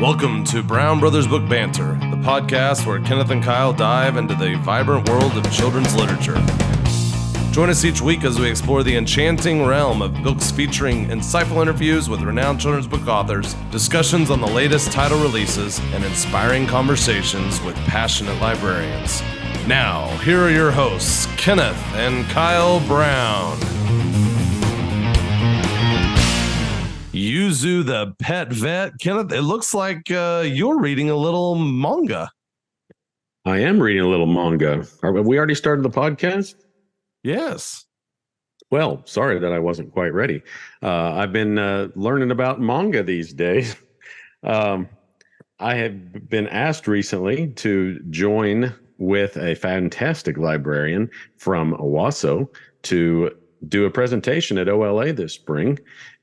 Welcome to Brown Brothers Book Banter, the podcast where Kenneth and Kyle dive into the vibrant world of children's literature. Join us each week as we explore the enchanting realm of books featuring insightful interviews with renowned children's book authors, discussions on the latest title releases, and inspiring conversations with passionate librarians. Now, here are your hosts, Kenneth and Kyle Brown. Yuzu the Pet Vet. Kenneth, it looks like you're reading a little manga. I am reading a little manga. Have we already started the podcast? Yes. Well, sorry that I wasn't quite ready. I've been learning about manga these days. I have been asked recently to join with a fantastic librarian from Owasso to do a presentation at OLA this spring.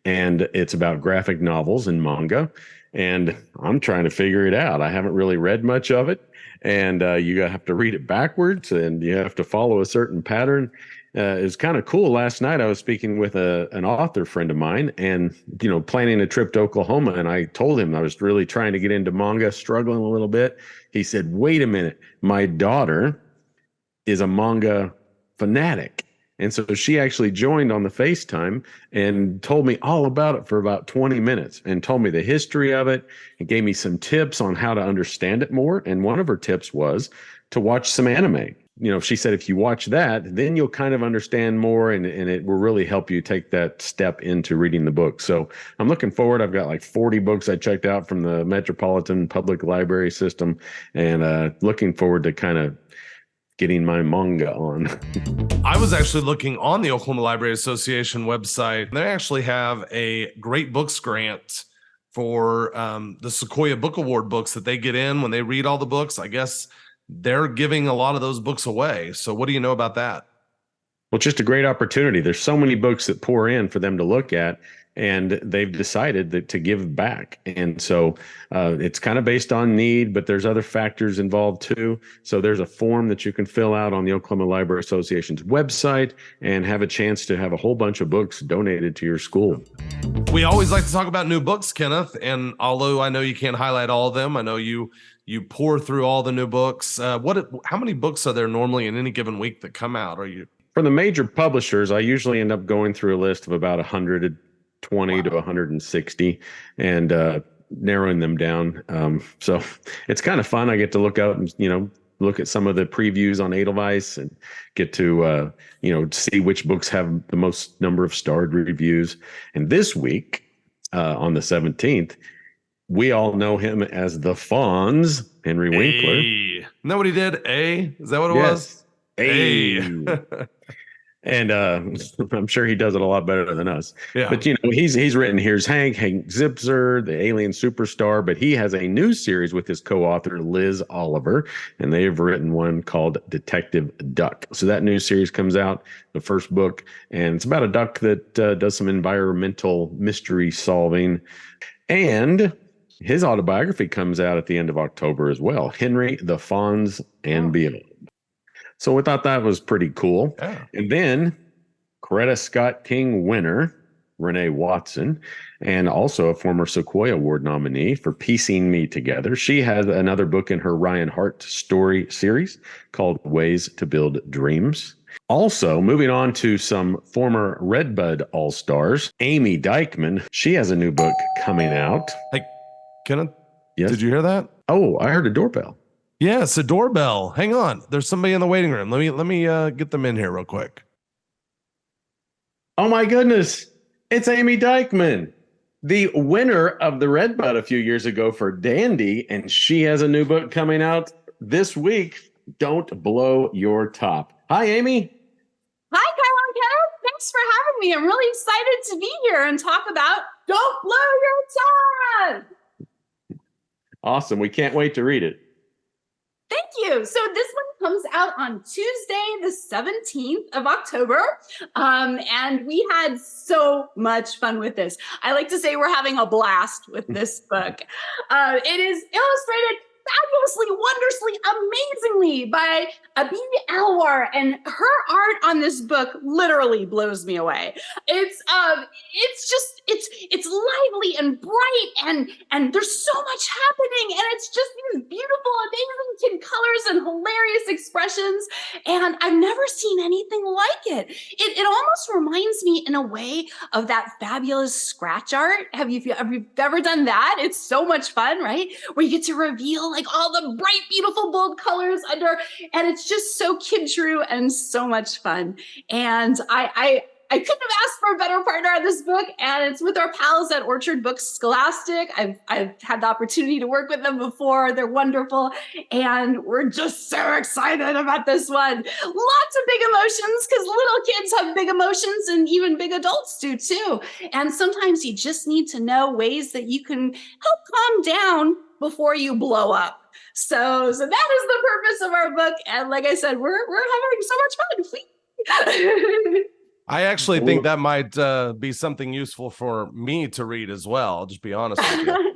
And it's about graphic novels and manga. And I'm trying to figure it out. I haven't really read much of it. And you have to read it backwards and you have to follow a certain pattern. It was kind of cool. Last night I was speaking with an author friend of mine and, planning a trip to Oklahoma. And I told him I was really trying to get into manga, struggling a little bit. He said, wait a minute, my daughter is a manga fanatic. And so she actually joined on the FaceTime and told me all about it for about 20 minutes and told me the history of it and gave me some tips on how to understand it more. And one of her tips was to watch some anime. She said, if you watch that, then you'll kind of understand more and it will really help you take that step into reading the book. So I'm looking forward. I've got like 40 books I checked out from the Metropolitan Public Library System and looking forward to kind of getting my manga on. I was actually looking on the Oklahoma Library Association website. They actually have a Great Books Grant for the Sequoyah Book Award books that they get in when they read all the books. I guess they're giving a lot of those books away. So what do you know about that? Well, just a great opportunity. There's so many books that pour in for them to look at, and they've decided to give back. And so it's kind of based on need, but there's other factors involved too. So there's a form that you can fill out on the Oklahoma Library Association's website and have a chance to have a whole bunch of books donated to your school. We always like to talk about new books, Kenneth. And although I know you can't highlight all of them, I know you pour through all the new books. How many books are there normally in any given week that come out? For the major publishers, I usually end up going through a list of about 120 to 160 and narrowing them down. So it's kind of fun. I get to look out and, look at some of the previews on Edelweiss and get to, see which books have the most number of starred reviews. And this week, on the 17th, we all know him as the Fonz, Henry Winkler. Isn't that what he did? Is that what it was? And I'm sure he does it a lot better than us. Yeah. But, he's written Here's Hank Zipzer, the alien superstar. But he has a new series with his co-author, Liz Oliver. And they've written one called Detective Duck. So that new series comes out, the first book. And it's about a duck that does some environmental mystery solving. And his autobiography comes out at the end of October as well. Henry, the Fonz, and Beyond. So we thought that was pretty cool. Yeah. And then Coretta Scott King winner, Renee Watson, and also a former Sequoyah Award nominee for Piecing Me Together. She has another book in her Ryan Hart story series called Ways to Build Dreams. Also, moving on to some former Redbud All-Stars, Ame Dyckman. She has a new book coming out. Hey, Kenneth, yes? Did you hear that? Oh, I heard a doorbell. Yes, a doorbell. Hang on. There's somebody in the waiting room. Let me get them in here real quick. Oh my goodness. It's Ame Dyckman, the winner of the Redbud a few years ago for Dandy, and she has a new book coming out this week. Don't blow your top. Hi, Amy. Hi, Kyle and Kenneth. Thanks for having me. I'm really excited to be here and talk about Don't Blow Your Top. Awesome. We can't wait to read it. Thank you. So this one comes out on Tuesday, the 17th of October. And we had so much fun with this. I like to say we're having a blast with this book. It is illustrated fabulously, wondrously, amazingly by Ame Dyckman, and her art on this book literally blows me away. It's lively and bright, and there's so much happening, and it's just these beautiful, amazing kid colors and hilarious expressions, and I've never seen anything like it. It almost reminds me in a way of that fabulous scratch art. Have you ever done that? It's so much fun, right? Where you get to reveal like all the bright, beautiful, bold colors under, and it's just so kid true and so much fun. And I couldn't have asked for a better partner on this book, and it's with our pals at Orchard Books Scholastic. I've had the opportunity to work with them before. They're wonderful, and we're just so excited about this one. Lots of big emotions, because little kids have big emotions, and even big adults do too. And sometimes you just need to know ways that you can help calm down before you blow up. So that is the purpose of our book, and like I said, we're having so much fun. I actually think that might be something useful for me to read as well. I'll just be honest with you.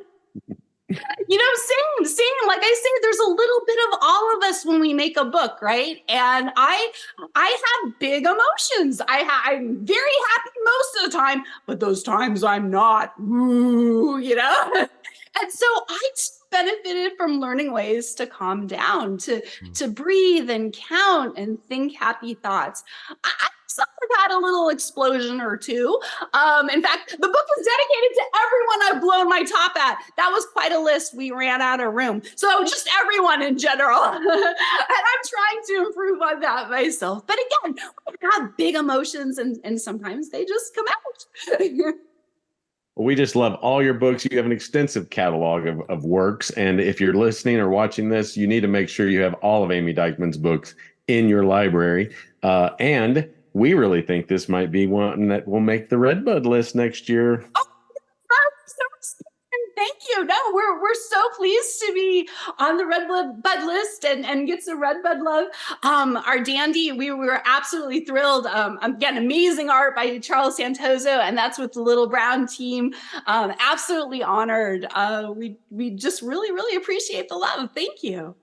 Same. Like I say, there's a little bit of all of us when we make a book, right? And I have big emotions. I'm very happy most of the time, but those times I'm not. And so I benefited from learning ways to calm down, to breathe and count and think happy thoughts. I had a little explosion or two. In fact, the book is dedicated to everyone I've blown my top at. That was quite a list. We ran out of room. So just everyone in general. And I'm trying to improve on that myself. But again, we have big emotions, and sometimes they just come out. We just love all your books. You have an extensive catalog of works. And if you're listening or watching this, you need to make sure you have all of Ame Dyckman's books in your library. And we really think this might be one that will make the Redbud list next year. Oh, thank you. No, we're so pleased to be on the Redbud list and get some Redbud love. Our dandy, we were absolutely thrilled. Again, amazing art by Charles Santoso, and that's with the Little Brown team. Absolutely honored. We just really, really appreciate the love. Thank you.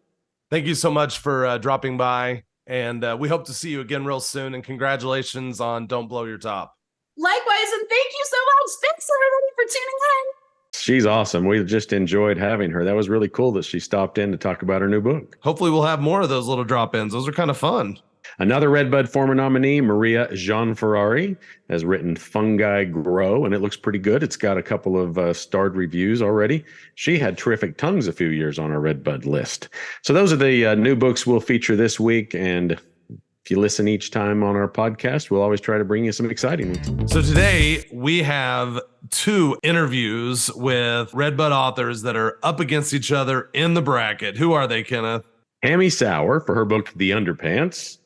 Thank you so much for dropping by. And we hope to see you again real soon. And congratulations on Don't Blow Your Top. Likewise, and thank you so much. Thanks, everybody, for tuning in. She's awesome. We just enjoyed having her. That was really cool that she stopped in to talk about her new book. Hopefully we'll have more of those little drop-ins. Those are kind of fun. Another Redbud former nominee, Maria Jean-Ferrari, has written Fungi Grow, and it looks pretty good. It's got a couple of starred reviews already. She had Terrific Tongues a few years on our Redbud list. So those are the new books we'll feature this week, and if you listen each time on our podcast, we'll always try to bring you some exciting ones. So today we have 2 interviews with Redbud authors that are up against each other in the bracket. Who are they, Kenneth? Ame Sauer for her book, The Underpants,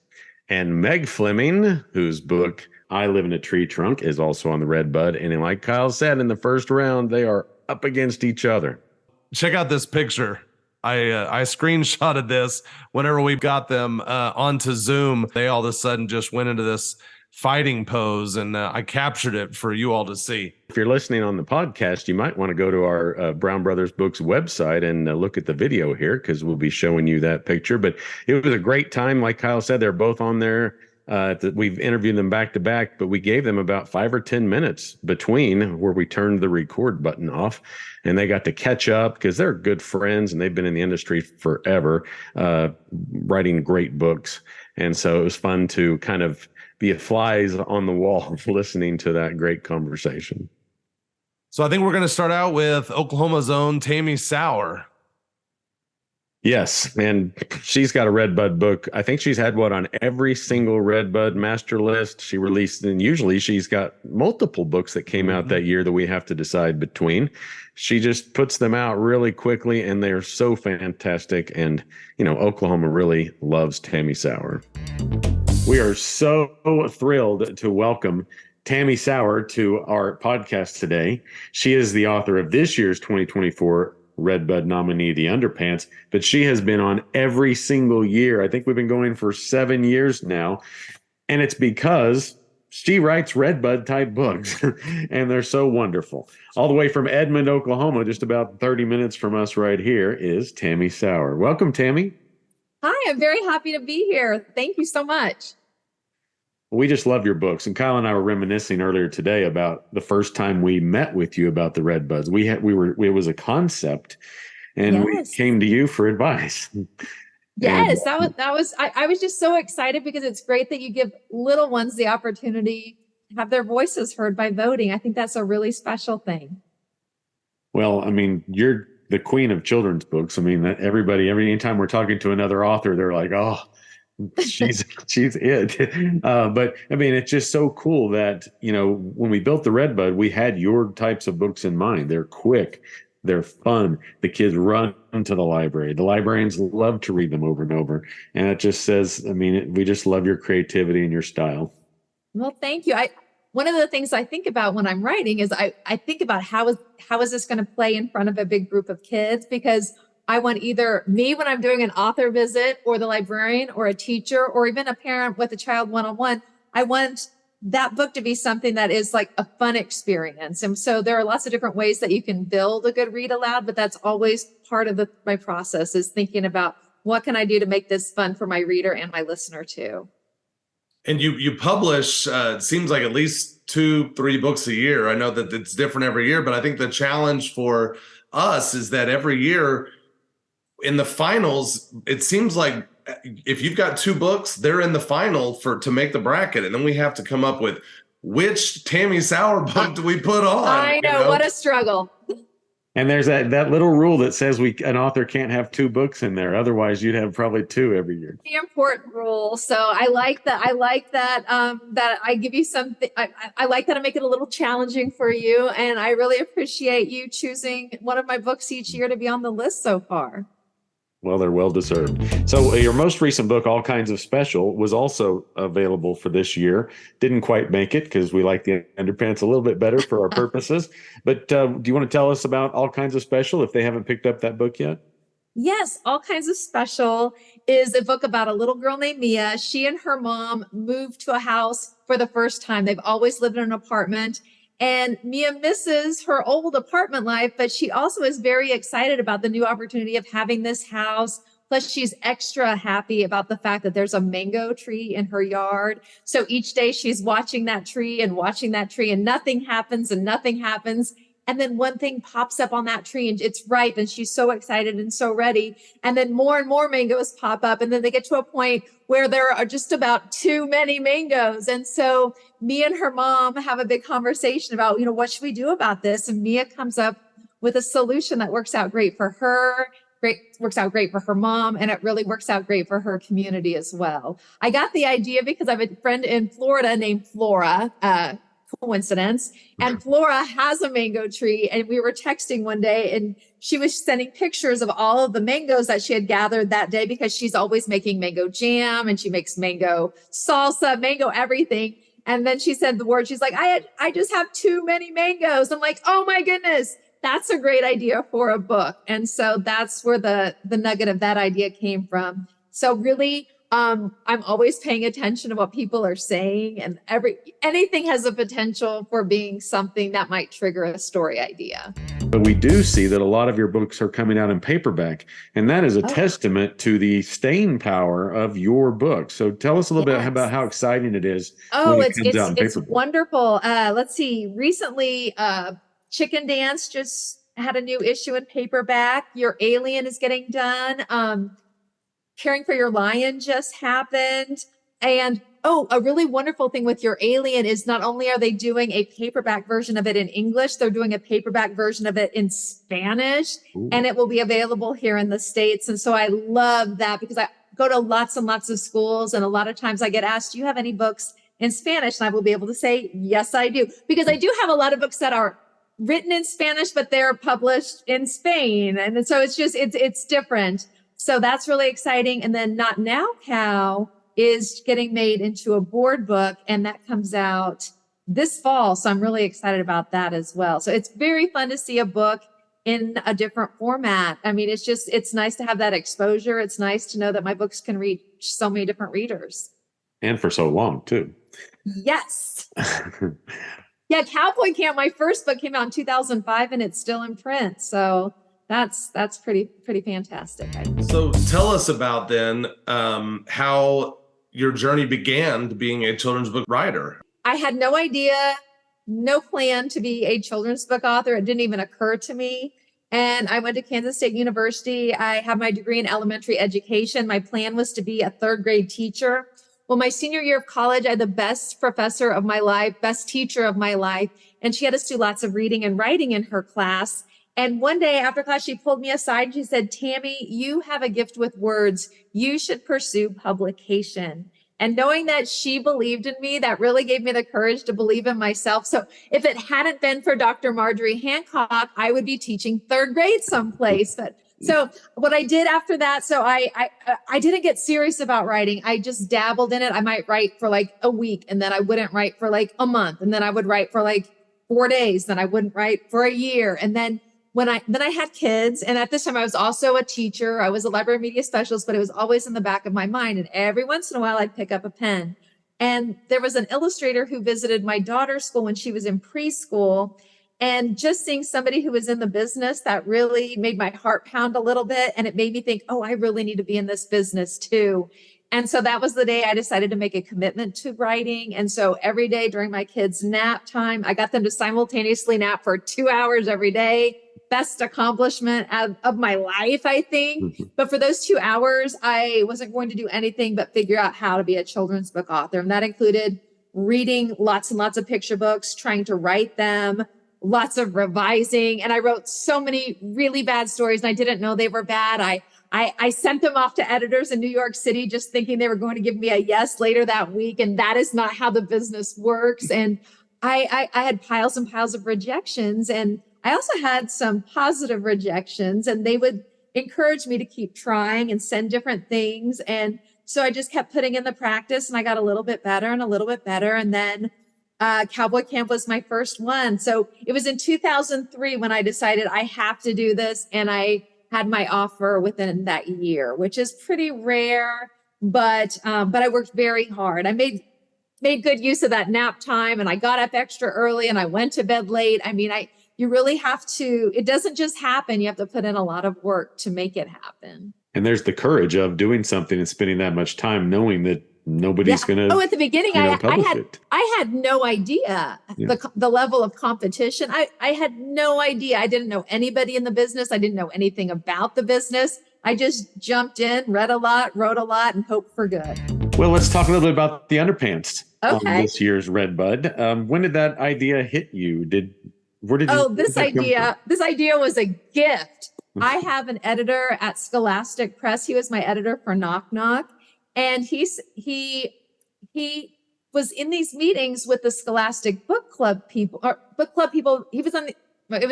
and Meg Fleming, whose book, I Live in a Tree Trunk, is also on the Redbud. And like Kyle said, in the first round, they are up against each other. Check out this picture. I screenshotted this whenever we got them onto Zoom. They all of a sudden just went into this fighting pose, and I captured it for you all to see. If you're listening on the podcast, you might want to go to our Brown Brothers Books website and look at the video here, because we'll be showing you that picture. But it was a great time. Like Kyle said, they're both on there. We've interviewed them back to back, but we gave them about 5 or 10 minutes between where we turned the record button off, and they got to catch up because they're good friends and they've been in the industry forever, writing great books. And so it was fun to kind of be flies on the wall listening to that great conversation. So I think we're going to start out with Oklahoma's own Tammi Sauer. Yes, and she's got a Redbud book. I think she's had on every single Redbud master list she released, and usually she's got multiple books that came out that year that we have to decide between. She just puts them out really quickly, and they're so fantastic. And, Oklahoma really loves Tammi Sauer. We are so thrilled to welcome Tammi Sauer to our podcast today. She is the author of this year's 2024 Redbud nominee, The Underpants, but she has been on every single year. I think we've been going for 7 years now. And it's because she writes Redbud type books, and they're so wonderful. All the way from Edmond, Oklahoma, just about 30 minutes from us right here, is Tammi Sauer. Welcome, Tammi. Hi, I'm very happy to be here. Thank you so much. We just love your books. And Kyle and I were reminiscing earlier today about the first time we met with you about the Redbuds. It was a concept, and we came to you for advice. Yes, I was just so excited because it's great that you give little ones the opportunity to have their voices heard by voting. I think that's a really special thing. Well, I mean, you're the queen of children's books. I mean, anytime we're talking to another author, they're like, oh, she's it. But I mean, it's just so cool that, when we built the Redbud, we had your types of books in mind. They're quick. They're fun. The kids run to the library. The librarians love to read them over and over. And it just says, we just love your creativity and your style. Well, thank you. One of the things I think about when I'm writing is I think about how is this going to play in front of a big group of kids, because I want either me when I'm doing an author visit, or the librarian, or a teacher, or even a parent with a child one-on-one. I want that book to be something that is like a fun experience. And so there are lots of different ways that you can build a good read aloud, but that's always part of my process, is thinking about what can I do to make this fun for my reader and my listener too. And you publish, it seems like at least 2-3 books a year. I know that it's different every year, but I think the challenge for us is that every year in the finals, it seems like if you've got 2 books, they're in the final to make the bracket. And then we have to come up with which Tammi Sauer book do we put on? I know, what a struggle. And there's that little rule that says an author can't have 2 books in there. Otherwise, you'd have probably 2 every year. The important rule. So I like that. That I give you something. I like that I make it a little challenging for you. And I really appreciate you choosing one of my books each year to be on the list so far. Well, they're well deserved. So your most recent book, All Kinds of Special, was also available for this year. Didn't quite make it because we like the underpants a little bit better for our purposes. But do you want to tell us about All Kinds of Special if they haven't picked up that book yet? Yes, All Kinds of Special is a book about a little girl named Mia. She and her mom moved to a house for the first time. They've always lived in an apartment. And Mia misses her old apartment life, but she also is very excited about the new opportunity of having this house. Plus, she's extra happy about the fact that there's a mango tree in her yard. So each day she's watching that tree and nothing happens and nothing happens. And then one thing pops up on that tree and it's ripe and she's so excited and so ready. And then more and more mangoes pop up. And then they get to a point where there are just about too many mangoes. And so Mia and her mom have a big conversation about, what should we do about this? And Mia comes up with a solution that works out great for her, works out great for her mom, and it really works out great for her community as well. I got the idea because I have a friend in Florida named Flora, coincidence. And Flora has a mango tree. And we were texting one day and she was sending pictures of all of the mangoes that she had gathered that day, because she's always making mango jam and she makes mango salsa, mango everything. And then she said the word, she's like, I just have too many mangoes. I'm like, oh my goodness, that's a great idea for a book. And so that's where the nugget of that idea came from. So really, I'm always paying attention to what people are saying, and anything has a potential for being something that might trigger a story idea. But we do see that a lot of your books are coming out in paperback, and that is a testament to the staying power of your book. So tell us a little bit about how exciting it is. Oh, it's wonderful. Let's see. Recently, Chicken Dance just had a new issue in paperback. Your Alien is getting done. Caring for Your Lion just happened. And a really wonderful thing with Your Alien is not only are they doing a paperback version of it in English, they're doing a paperback version of it in Spanish. Ooh. And it will be available here in the States. And so I love that, because I go to lots and lots of schools, and a lot of times I get asked, do you have any books in Spanish? And I will be able to say, yes, I do. Because I do have a lot of books that are written in Spanish, but they're published in Spain. And so it's different. So that's really exciting. And then Not Now Cow is getting made into a board book, and that comes out this fall. So I'm really excited about that as well. So it's very fun to see a book in a different format. I mean, it's nice to have that exposure. It's nice to know that my books can reach so many different readers. And for so long too. Yes. Yeah, Cowboy Camp, my first book came out in 2005 and it's still in print. So that's pretty fantastic. So tell us about then how your journey began to being a children's book writer. I had no idea, no plan to be a children's book author. It didn't even occur to me. And I went to Kansas State University. I have my degree in elementary education. My plan was to be a third grade teacher. Well, my senior year of college, I had the best professor of my life, best teacher of my life. And she had us do lots of reading and writing in her class. And one day after class, she pulled me aside and she said, Tammi, you have a gift with words. You should pursue publication. And knowing that she believed in me, that really gave me the courage to believe in myself. So if it hadn't been for Dr. Marjorie Hancock, I would be teaching third grade someplace. But so what I did after that, so I didn't get serious about writing. I just dabbled in it. I might write for like a week and then I wouldn't write for like a month. And then I would write for like 4 days. Then I wouldn't write for a year. And then I had kids, and at this time I was also a teacher. I was a library media specialist, but it was always in the back of my mind. And every once in a while I'd pick up a pen. And there was an illustrator who visited my daughter's school when she was in preschool. And just seeing somebody who was in the business, that really made my heart pound a little bit. And it made me think, oh, I really need to be in this business too. And so that was the day I decided to make a commitment to writing. And so every day during my kids' nap time, I got them to simultaneously nap for 2 hours every day. Best accomplishment of my life, I think. But for those 2 hours, I wasn't going to do anything but figure out how to be a children's book author. And that included reading lots and lots of picture books, trying to write them, lots of revising. And I wrote so many really bad stories and I didn't know they were bad. I sent them off to editors in New York City, just thinking they were going to give me a yes later that week. And that is not how the business works. And I had piles and piles of rejections. And I also had some positive rejections, and they would encourage me to keep trying and send different things. And so I just kept putting in the practice, and I got a little bit better and a little bit better. And then Cowboy Camp was my first one. So it was in 2003 when I decided I have to do this. And I had my offer within that year, which is pretty rare, but I worked very hard. I made good use of that nap time, and I got up extra early and I went to bed late. I mean, you really have to, it doesn't just happen. You have to put in a lot of work to make it happen. And there's the courage of doing something and spending that much time knowing that nobody's going to. Oh, at the beginning, I had no idea Yeah. the level of competition. I had no idea. I didn't know anybody in the business. I didn't know anything about the business. I just jumped in, read a lot, wrote a lot, and hoped for good. Well, let's talk a little bit about the underpants on Okay. this year's Red Bud. When did that idea hit you? Where did you? This idea was a gift. I have an editor at Scholastic Press. He was my editor for Knock Knock. And he was in these meetings with the Scholastic Book Club people. He was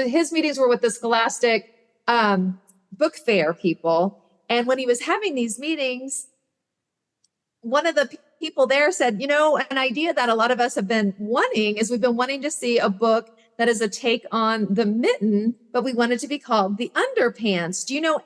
his meetings were with the Scholastic Book Fair people. And when he was having these meetings, one of the people there said, an idea that a lot of us have been wanting is we've been wanting to see a book that is a take on the mitten, but we want it to be called The Underpants. Do you know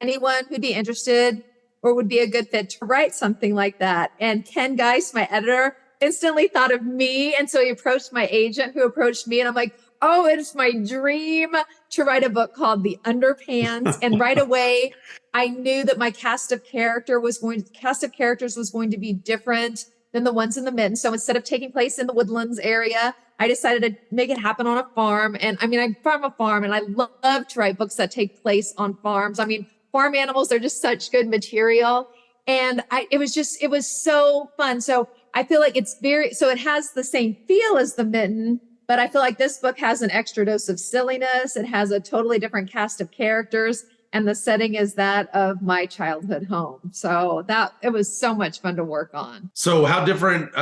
anyone who'd be interested or would be a good fit to write something like that? And Ken Geist, my editor, instantly thought of me. And so he approached my agent, who approached me. And I'm like, oh, it's my dream to write a book called The Underpants. And right away, I knew that my cast of characters was going to be different than the ones in the mitten. So instead of taking place in the Woodlands area, I decided to make it happen on a farm. And I farm a farm, and I love to write books that take place on farms. I mean, farm animals are just such good material. And it was so fun. So I feel like it has the same feel as the mitten, but I feel like this book has an extra dose of silliness. It has a totally different cast of characters, and the setting is that of my childhood home. So it was so much fun to work on. So how different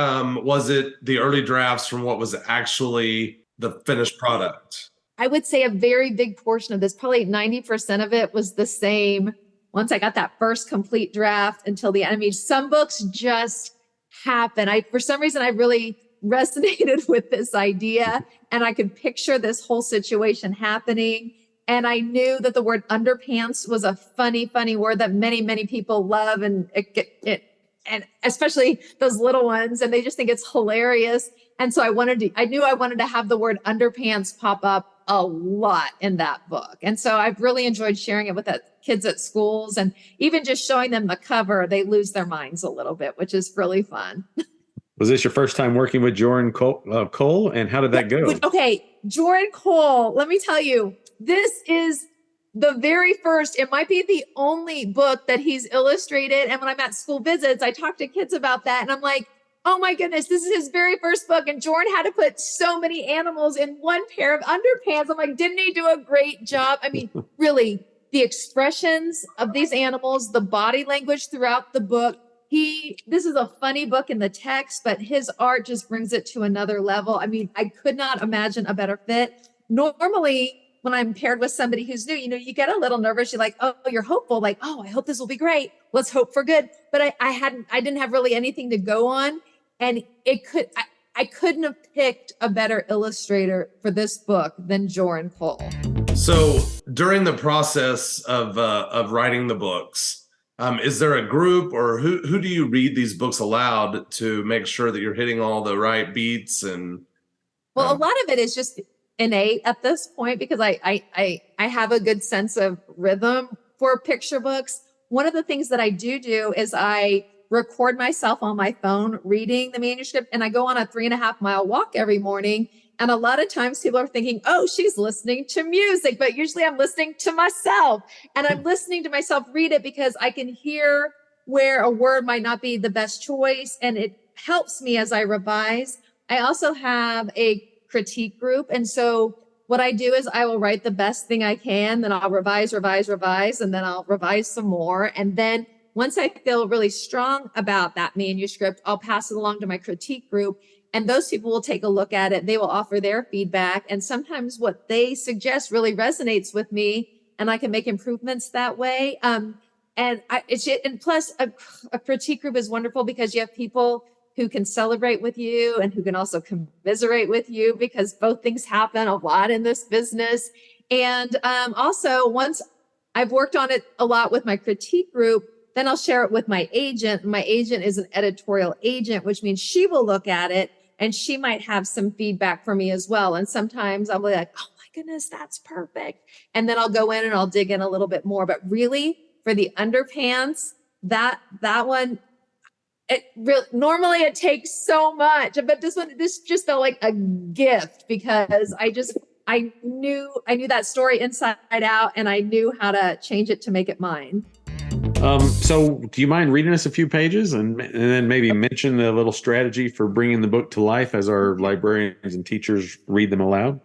was it, the early drafts, from what was actually the finished product? I would say a very big portion of this, probably 90% of it, was the same once I got that first complete draft until the end. I mean, some books just happen. For some reason, I really resonated with this idea, and I could picture this whole situation happening. And I knew that the word underpants was a funny, funny word that many, many people love. And it and especially those little ones, and they just think it's hilarious. And so I knew I wanted to have the word underpants pop up a lot in that book. And so I've really enjoyed sharing it with kids at schools, and even just showing them the cover, they lose their minds a little bit, which is really fun. Was this your first time working with Joran Cole, and how did that go? Okay, Joran Cole, let me tell you, this is the very first, it might be the only book that he's illustrated. And when I'm at school visits, I talk to kids about that, and I'm like, oh my goodness, this is his very first book. And Joran had to put so many animals in one pair of underpants. I'm like, didn't he do a great job? I mean, really, the expressions of these animals, the body language throughout the book. This is a funny book in the text, but his art just brings it to another level. I mean, I could not imagine a better fit. Normally, when I'm paired with somebody who's new, you get a little nervous. You're like, oh, you're hopeful. Like, oh, I hope this will be great. Let's hope for good. But I didn't have really anything to go on. And I couldn't have picked a better illustrator for this book than Joran Cole. So during the process of writing the books, is there a group, or who do you read these books aloud to make sure that you're hitting all the right beats? And well, a lot of it is just innate at this point, because I have a good sense of rhythm for picture books. One of the things that I do is I record myself on my phone reading the manuscript, and I go on a 3.5-mile walk every morning. And a lot of times people are thinking, oh, she's listening to music, but usually I'm listening to myself, and I'm listening to myself read it because I can hear where a word might not be the best choice. And it helps me as I revise. I also have a critique group. And so what I do is I will write the best thing I can, then I'll revise, and then I'll revise some more. And then once I feel really strong about that manuscript, I'll pass it along to my critique group, and those people will take a look at it. They will offer their feedback. And sometimes what they suggest really resonates with me, and I can make improvements that way. And plus a critique group is wonderful because you have people who can celebrate with you and who can also commiserate with you, because both things happen a lot in this business. And also, once I've worked on it a lot with my critique group, then I'll share it with my agent. My agent is an editorial agent, which means she will look at it and she might have some feedback for me as well. And sometimes I'll be like, oh my goodness, that's perfect. And then I'll go in and I'll dig in a little bit more. But really, for the underpants, that one, normally it takes so much, but this just felt like a gift, because I knew that story inside out, and I knew how to change it to make it mine. So do you mind reading us a few pages and then maybe mention the little strategy for bringing the book to life as our librarians and teachers read them aloud?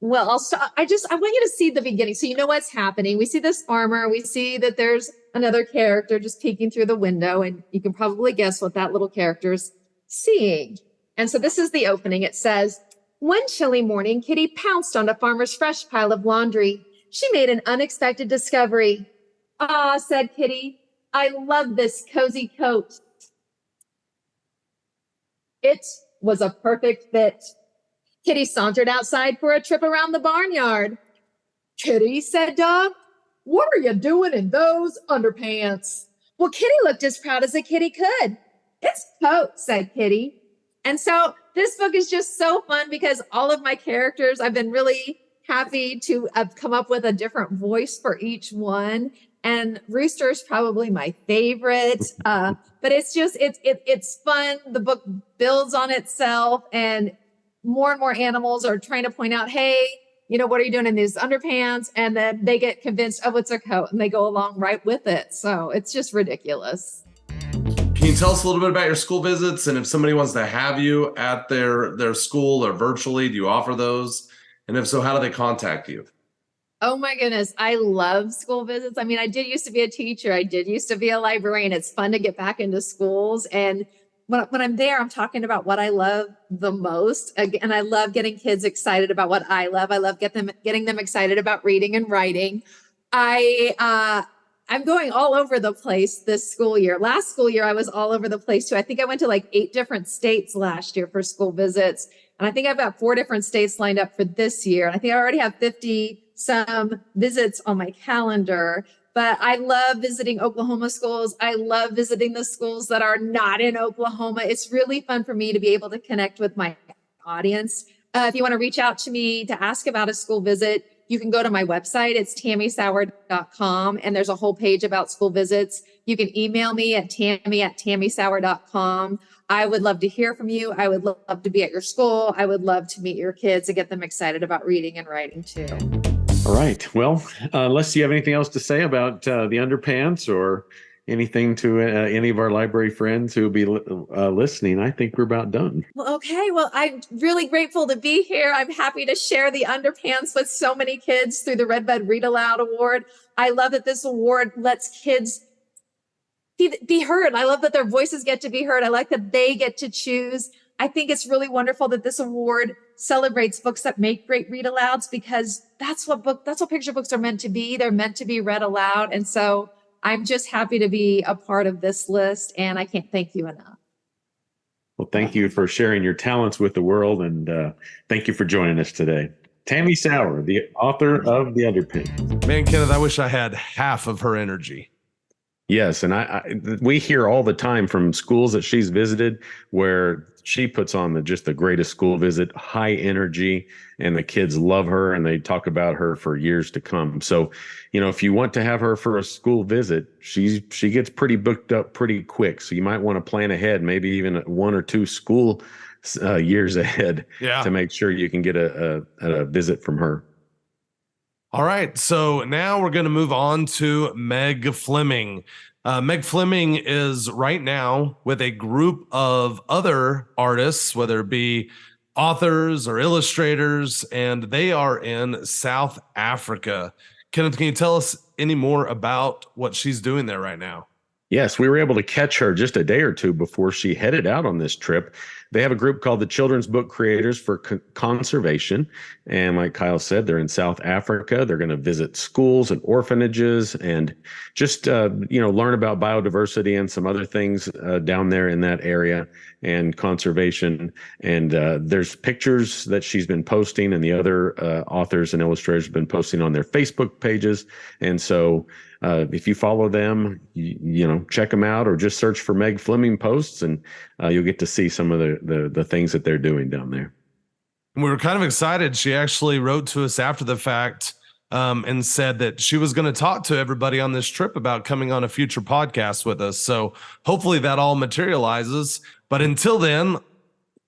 Well, I want you to see the beginning. So you know what's happening. We see this farmer. We see that there's another character just peeking through the window, and you can probably guess what that little character's seeing. And so this is the opening. It says, one chilly morning, Kitty pounced on the farmer's fresh pile of laundry. She made an unexpected discovery. Ah, said Kitty, I love this cozy coat. It was a perfect fit. Kitty sauntered outside for a trip around the barnyard. Kitty, said Dog, what are you doing in those underpants? Well, Kitty looked as proud as a kitty could. It's a coat, said Kitty. And so this book is just so fun because all of my characters, I've been really happy to have come up with a different voice for each one. And Rooster is probably my favorite, but it's fun. The book builds on itself, and more animals are trying to point out, hey, what are you doing in these underpants? And then they get convinced, oh, it's a coat, and they go along right with it. So it's just ridiculous. Can you tell us a little bit about your school visits, and if somebody wants to have you at their school or virtually, do you offer those? And if so, how do they contact you? Oh my goodness. I love school visits. I mean, I did used to be a teacher. I did used to be a librarian. It's fun to get back into schools. And when I'm there, I'm talking about what I love the most. And I love getting kids excited about what I love. I love getting them excited about reading and writing. I'm going all over the place this school year. Last school year, I was all over the place too. I think I went to like 8 different states last year for school visits. And I think I've got 4 different states lined up for this year. And I think I already have 50 some visits on my calendar. But I love visiting Oklahoma schools. I love visiting the schools that are not in Oklahoma. It's really fun for me to be able to connect with my audience. If you want to reach out to me to ask about a school visit, you can go to my website. It's tammisauer.com, and there's a whole page about school visits. You can email me at tammisauer.com. I would love to hear from you. I would love to be at your school. I would love to meet your kids and get them excited about reading and writing too. All right. Well, unless you have anything else to say about the underpants or anything to any of our library friends who will be listening, I think we're about done. Well, okay. Well, I'm really grateful to be here. I'm happy to share the underpants with so many kids through the Redbud Read Aloud Award. I love that this award lets kids be heard. I love that their voices get to be heard. I like that they get to choose. I think it's really wonderful that this award celebrates books that make great read alouds, because that's what picture books are meant to be. They're meant to be read aloud. And so I'm just happy to be a part of this list, and I can't thank you enough. Well, thank you for sharing your talents with the world, and thank you for joining us today. Tammi Sauer, the author of The Underpants. Man, Kenneth, I wish I had half of her energy. Yes, and we hear all the time from schools that she's visited where she puts on just the greatest school visit, high energy, and the kids love her and they talk about her for years to come. So, if you want to have her for a school visit, she gets pretty booked up pretty quick. So you might want to plan ahead, maybe even 1 or 2 school years ahead to make sure you can get a visit from her. All right, so now we're going to move on to Meg Fleming. Meg Fleming is right now with a group of other artists, whether it be authors or illustrators, and they are in South Africa. Kenneth, can you tell us any more about what she's doing there right now? Yes, we were able to catch her just a day or two before she headed out on this trip. They have a group called the Children's Book Creators for Conservation. And like Kyle said, they're in South Africa. They're going to visit schools and orphanages and just, learn about biodiversity and some other things down there in that area and conservation. And there's pictures that she's been posting, and the other authors and illustrators have been posting on their Facebook pages. And so if you follow them, check them out, or just search for Meg Fleming posts, and you'll get to see some of the things that they're doing down there. We were kind of excited. She actually wrote to us after the fact and said that she was going to talk to everybody on this trip about coming on a future podcast with us. So hopefully that all materializes. But until then,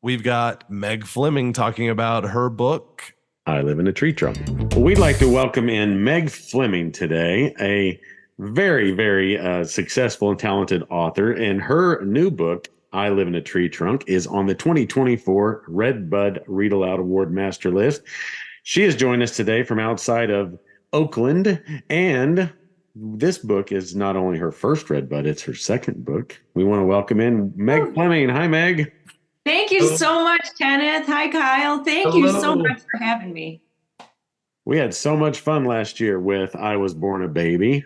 we've got Meg Fleming talking about her book, I Live in a Tree Trunk. Well, we'd like to welcome in Meg Fleming today, a very, very successful and talented author. And her new book, I Live in a Tree Trunk, is on the 2024 Redbud Read Aloud Award Master List. She has joined us today from outside of Oakland, and this book is not only her first Redbud, it's her second book. We want to welcome in Meg Fleming. Hi, Meg. Thank you so much, Kenneth. Hi, Kyle. Thank you so much for having me. We had so much fun last year with I Was Born a Baby.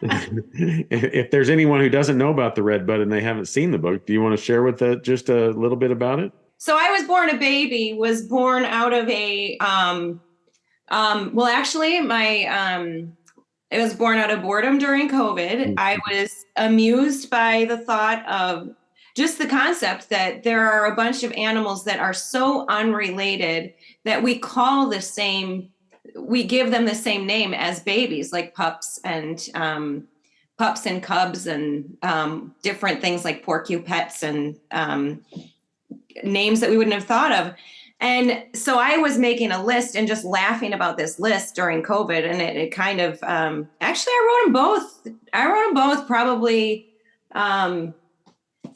If there's anyone who doesn't know about the Redbud and they haven't seen the book, do you want to share with just a little bit about it? So I Was Born a Baby was born out of it was born out of boredom during COVID. Mm-hmm. I was amused by the thought of just the concept that there are a bunch of animals that are so unrelated that we give them the same name as babies, like pups and cubs and different things like porcupets and names that we wouldn't have thought of. And so I was making a list and just laughing about this list during COVID. And it kind of, actually I wrote them both.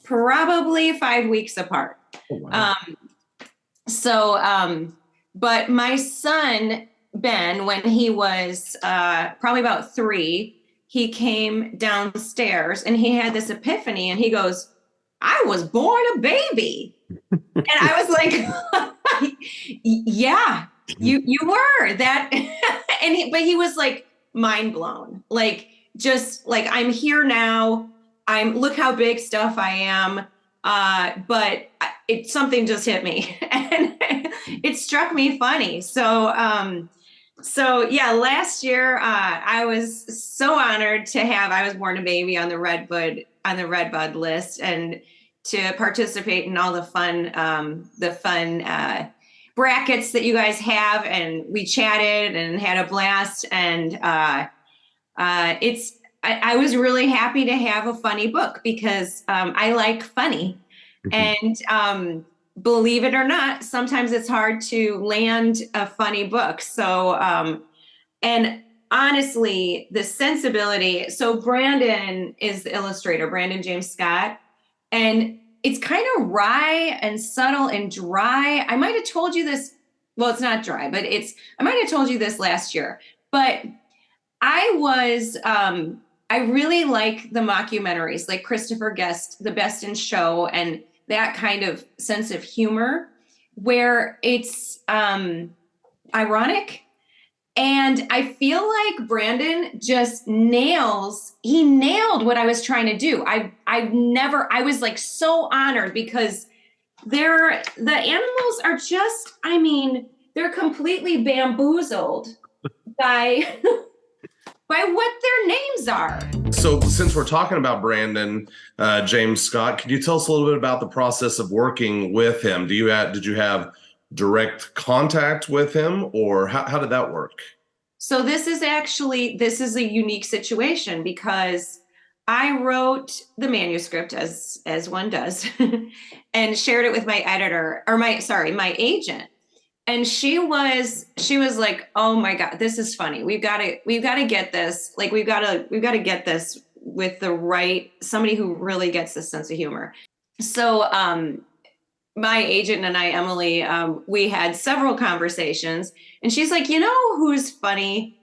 Probably 5 weeks apart. Oh, wow. But my son, Ben, when he was probably about 3, he came downstairs and he had this epiphany and he goes, I was born a baby. And I was like, yeah, you were that. But he was like mind blown, like, just like, I'm here now. Look how big stuff I am. But something just hit me and it struck me funny. So So yeah, last year I was so honored to have. I was born a baby on the Redbud list, and to participate in all the fun brackets that you guys have, and we chatted and had a blast. And I was really happy to have a funny book because I like funny, and believe it or not, sometimes it's hard to land a funny book. So, and honestly, the sensibility. So Brandon is the illustrator, Brandon James Scott, and it's kind of wry and subtle and dry. I might have told you this. Well, it's not dry, but I might have told you this last year, but I really like the mockumentaries, like Christopher Guest, The Best in Show, and that kind of sense of humor where it's ironic. And I feel like Brandon just nailed what I was trying to do. I was like so honored because the animals are just, I mean, they're completely bamboozled by by what their names are. So since we're talking about Brandon James Scott, could you tell us a little bit about the process of working with him? Did you have direct contact with him, or how did that work? So this is a unique situation because I wrote the manuscript as one does and shared it with my editor, or my agent. And she was like, "Oh my God, this is funny. We've got to get this. Like we've got to get this with somebody who really gets this sense of humor." So my agent and I, Emily, we had several conversations, and she's like, "You know who's funny?"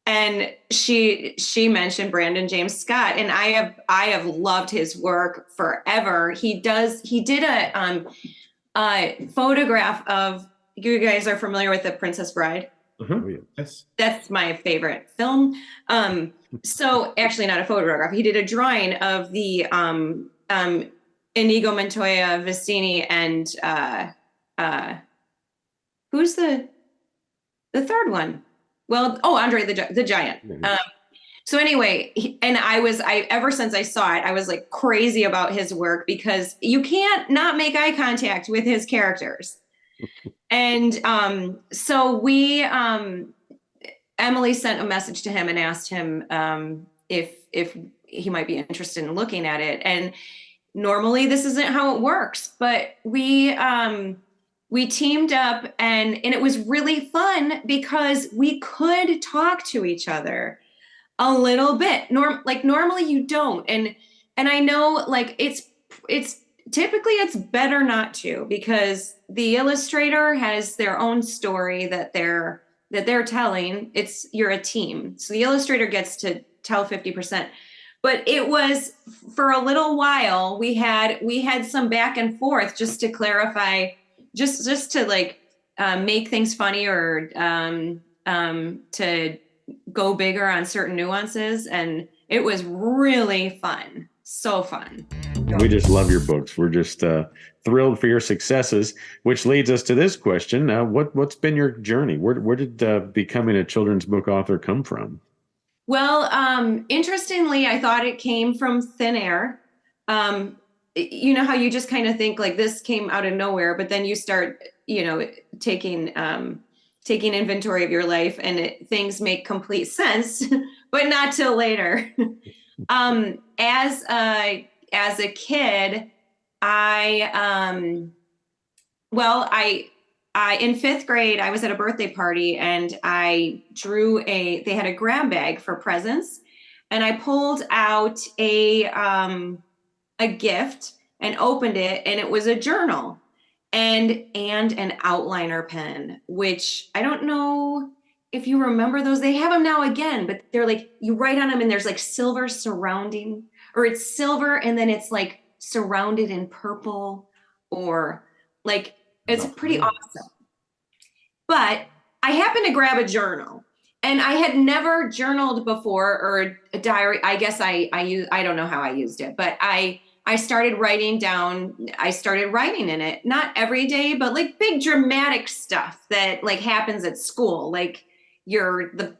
And she mentioned Brandon James Scott, and I have loved his work forever. He did a photograph of. You guys are familiar with The Princess Bride? Mm-hmm. Yes. That's my favorite film. So actually not a photograph. He did a drawing of the Inigo Montoya Vistini and who's the third one? Well, Andre the Giant. Mm-hmm. So anyway, ever since I saw it, I was like crazy about his work because you can't not make eye contact with his characters. And so Emily sent a message to him and asked him if he might be interested in looking at it. And normally this isn't how it works, but we teamed up and it was really fun because we could talk to each other a little bit. Normally you don't. And I know like it's typically it's better not to, because the illustrator has their own story that they're telling. You're a team. So the illustrator gets to tell 50%. But it was for a little while, we had some back and forth just to clarify, just to like make things funny or to go bigger on certain nuances. And it was really fun. So fun. We just love your books. We're just thrilled for your successes, which leads us to this question. What's been your journey? Where did becoming a children's book author come from? Well, interestingly, I thought it came from thin air. You know how you just kind of think like this came out of nowhere, but then you start, taking inventory of your life and things make complete sense, but not till later. As a kid, I in fifth grade, I was at a birthday party and I drew they had a grab bag for presents, and I pulled out a gift and opened it, and it was a journal and an outliner pen, which I don't know if you remember those. They have them now again, but they're like, you write on them and there's like silver surrounding, or it's silver and then it's like surrounded in purple, or like, it's pretty awesome. But I happened to grab a journal, and I had never journaled before, or a diary. I guess I don't know how I used it, but I started writing in it, not every day, but like big dramatic stuff that like happens at school. Like, the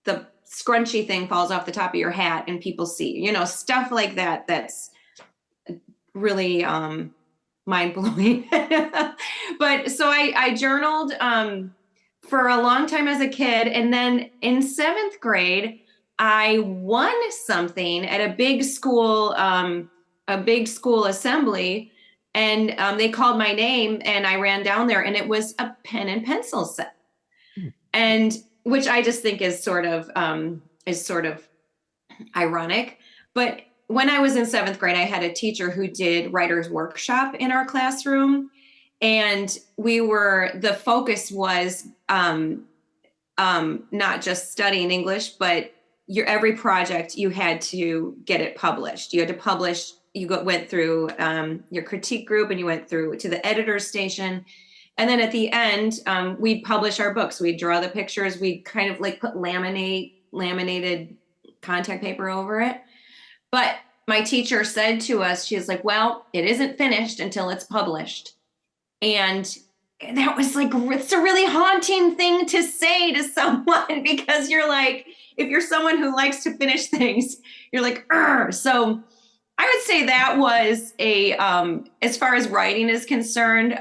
the scrunchy thing falls off the top of your hat and people see, stuff like that. That's really mind blowing. But so I journaled for a long time as a kid. And then in 7th grade, I won something at a big school assembly. And they called my name and I ran down there, and it was a pen and pencil set. And which I just think is sort of ironic. But when I was in 7th grade, I had a teacher who did writer's workshop in our classroom. And the focus was not just studying English, but every project you had to get it published. You had to publish, went through your critique group, and you went through to the editor's station. And then at the end, we'd publish our books. We'd draw the pictures. We'd kind of like put laminated contact paper over it. But my teacher said to us, she was like, well, it isn't finished until it's published. And that was like, it's a really haunting thing to say to someone, because you're like, if you're someone who likes to finish things, you're like, Urgh. So I would say that was as far as writing is concerned,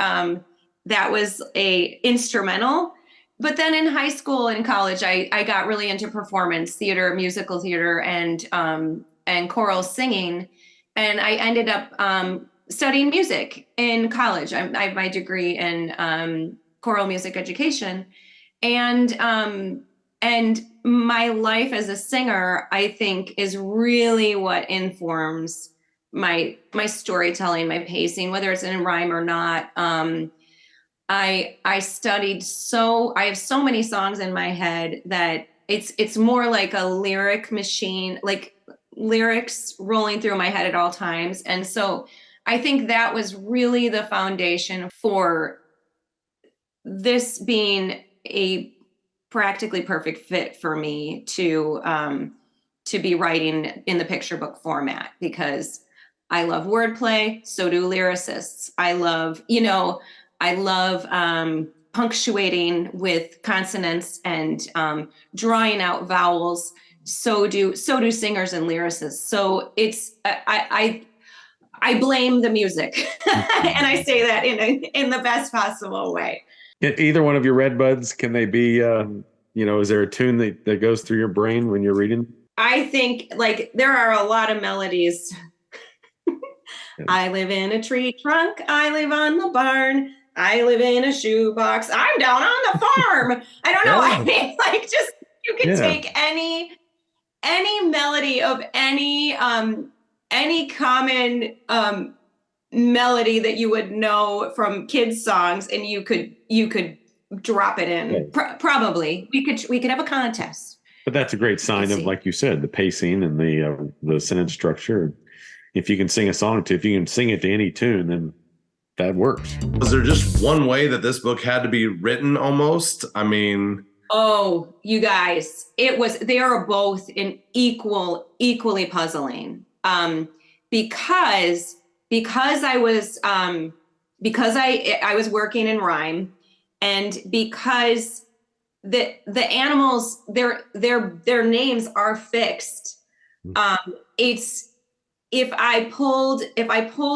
that was instrumental. But then in high school and college, I got really into performance theater, musical theater, and choral singing. And I ended up studying music in college. I have my degree in choral music education. And my life as a singer, I think, is really what informs my storytelling, my pacing, whether it's in rhyme or not. I studied I have so many songs in my head that it's more like a lyric machine, like lyrics rolling through my head at all times. And so I think that was really the foundation for this being a practically perfect fit for me to be writing in the picture book format, because I love wordplay. So do lyricists. I love punctuating with consonants and drawing out vowels. So do singers and lyricists. So it's I blame the music, and I say that in the best possible way. Either one of your red buds, can they be? Is there a tune that goes through your brain when you're reading? I think like there are a lot of melodies. I live in a tree trunk. I live on the barn. I live in a shoebox. I'm down on the farm. I don't know. I mean, like, just you can take any melody of any common melody that you would know from kids' songs, and you could drop it in. Probably we could have a contest. But that's a great sign of, like you said, the pacing and the sentence structure. If you can sing a song if you can sing it to any tune, then that works. Was there just one way that this book had to be written almost? I mean... Oh, you guys, they are both equally puzzling. Because I was working in rhyme, and because the animals, their names are fixed. It's if I pulled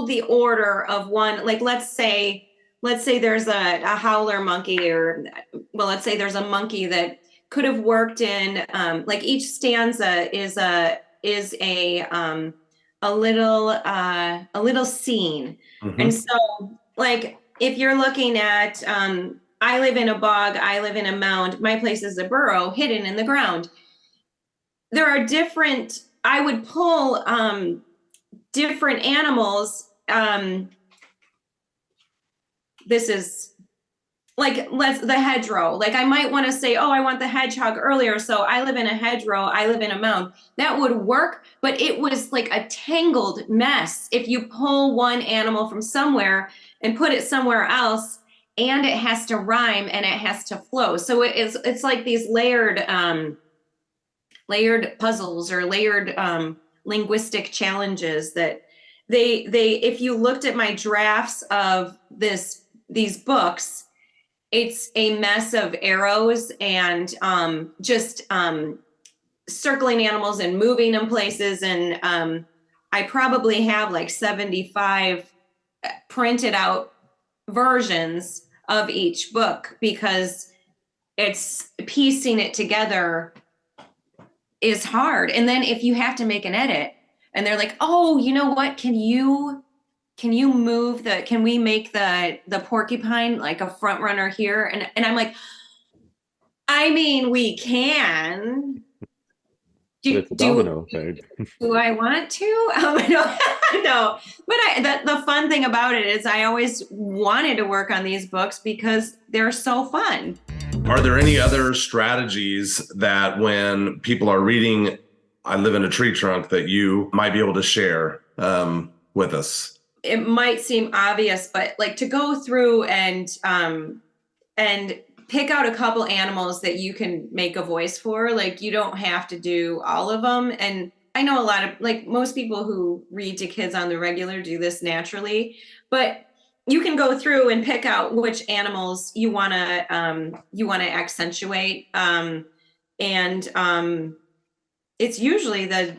the order of one, like let's say there's a howler monkey, or let's say there's a monkey that could have worked in like each stanza is a little scene. Mm-hmm. And so like if you're looking at I live in a bog, I live in a mound, my place is a burrow hidden in the ground. There are I would pull different animals. This is like the hedgerow. Like I might want to say, oh, I want the hedgehog earlier. So I live in a hedgerow. I live in a mound. That would work. But it was like a tangled mess. If you pull one animal from somewhere and put it somewhere else, and it has to rhyme and it has to flow. So it's like these layered puzzles or layered linguistic challenges that they if you looked at my drafts of these books, it's a mess of arrows and just circling animals and moving them places. And I probably have like 75 printed out versions of each book, because it's piecing it together is hard. And then if you have to make an edit and they're like, oh, you know what? Can you move can we make the porcupine like a front runner here? And I'm like, I mean, we can. It's a domino effect. Do I want to? No. But the fun thing about it is I always wanted to work on these books because they're so fun. Are there any other strategies that when people are reading I Live in a Tree Trunk that you might be able to share with us? It might seem obvious, but like to go through and pick out a couple animals that you can make a voice for. Like you don't have to do all of them. And I know a lot of, like most people who read to kids on the regular do this naturally, but you can go through and pick out which animals you want to accentuate. It's usually the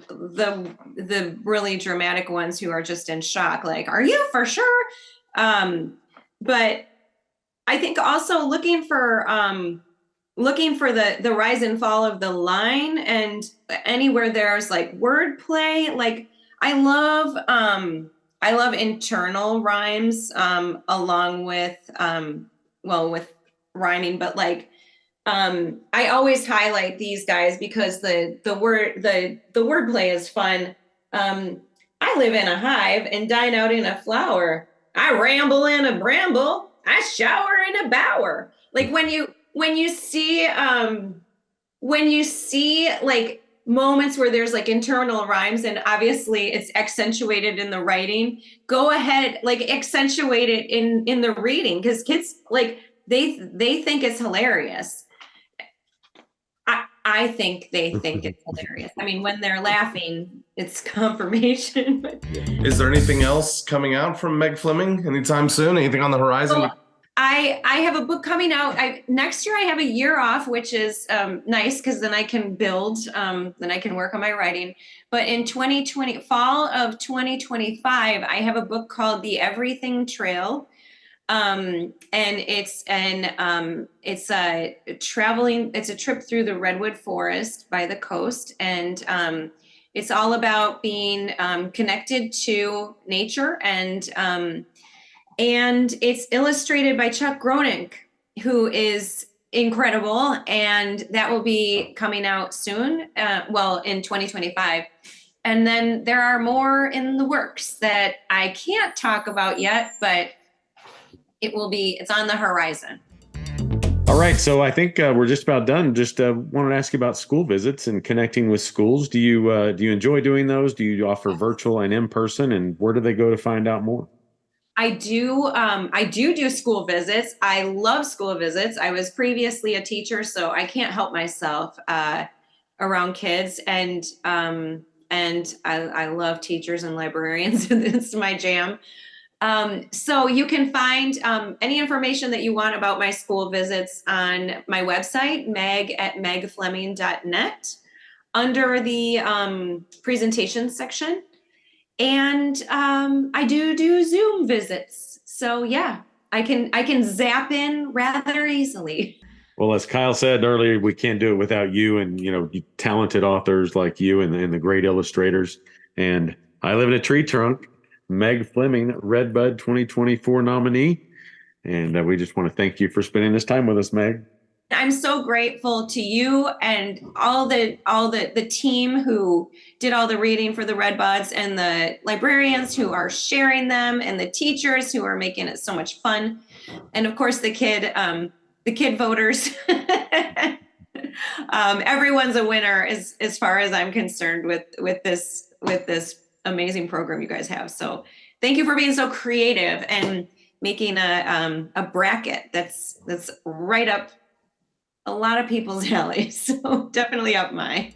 really dramatic ones who are just in shock, like, are you for sure? But I think also looking for the rise and fall of the line, and anywhere there's like wordplay. Like I love internal rhymes along with with rhyming, but like I always highlight these guys because the wordplay is fun. I live in a hive and dine out in a flower. I ramble in a bramble. I shower in a bower. Like when you see like moments where there's like internal rhymes and obviously it's accentuated in the writing, go ahead, like accentuate it in the reading, because kids like they think it's hilarious. I think they think it's hilarious. I mean, when they're laughing, it's confirmation. Is there anything else coming out from Meg Fleming anytime soon? Anything on the horizon? Well, I have a book coming out. Next year I have a year off, which is nice because then I can build, then I can work on my writing. But in fall of 2025, I have a book called The Everything Trail. And it's a trip through the redwood forest by the coast. And it's all about being connected to nature, and it's illustrated by Chuck Groening, who is incredible. And that will be coming out soon, in 2025. And then there are more in the works that I can't talk about yet, but it's on the horizon. All right. So I think we're just about done. Just wanted to ask you about school visits and connecting with schools. Do you enjoy doing those? Do you offer virtual and in person? And where do they go to find out more? I do school visits. I love school visits. I was previously a teacher, so I can't help myself around kids. And I love teachers and librarians. It's my jam. So you can find any information that you want about my school visits on my website, meg@megfleming.net, under the presentations section. And I do Zoom visits. So yeah, I can zap in rather easily. Well, as Kyle said earlier, we can't do it without you and, talented authors like you and the great illustrators. And I Live in a Tree Trunk, Meg Fleming, Redbud 2024 nominee. And we just want to thank you for spending this time with us, Meg. I'm so grateful to you and all the team who did all the reading for the Redbuds, and the librarians who are sharing them, and the teachers who are making it so much fun. And of course the kid voters. Everyone's a winner as far as I'm concerned with this amazing program you guys have. So thank you for being so creative and making a bracket that's right up a lot of people's alley. So definitely up mine.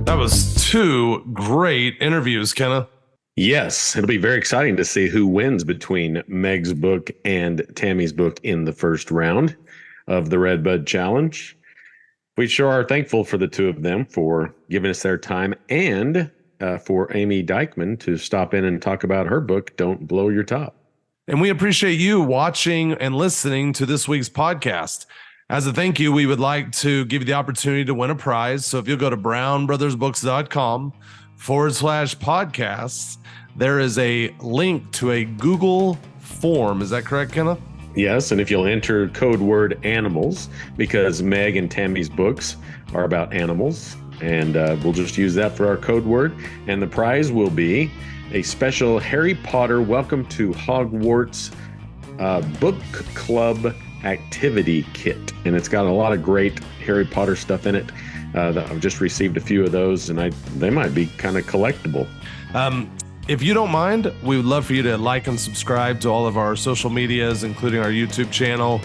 That was 2 great interviews, Kenneth. Yes, it'll be very exciting to see who wins between Meg's book and Tammy's book in the first round. of the Redbud Challenge. We sure are thankful for the two of them for giving us their time, and for Ame Dyckman to stop in and talk about her book, Don't Blow Your Top. And we appreciate you watching and listening to this week's podcast. As a thank you, we would like to give you the opportunity to win a prize. So if you'll go to brownbrothersbooks.com/podcasts, there is a link to a Google form. Is that correct, Kenneth? Yes, and if you'll enter code word animals, because Meg and Tammy's books are about animals, and we'll just use that for our code word. And the prize will be a special Harry Potter Welcome to Hogwarts book club activity kit. And it's got a lot of great Harry Potter stuff in it. I've just received a few of those, and they might be kind of collectible. If you don't mind, we would love for you to like and subscribe to all of our social medias, including our YouTube channel.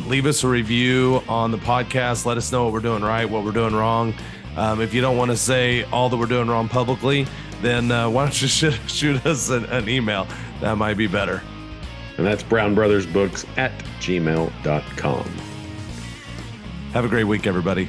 Leave us a review on the podcast. Let us know what we're doing right, what we're doing wrong. If you don't want to say all that we're doing wrong publicly, then why don't you shoot us an email? That might be better. And that's brownbrothersbooks@gmail.com. Have a great week, everybody.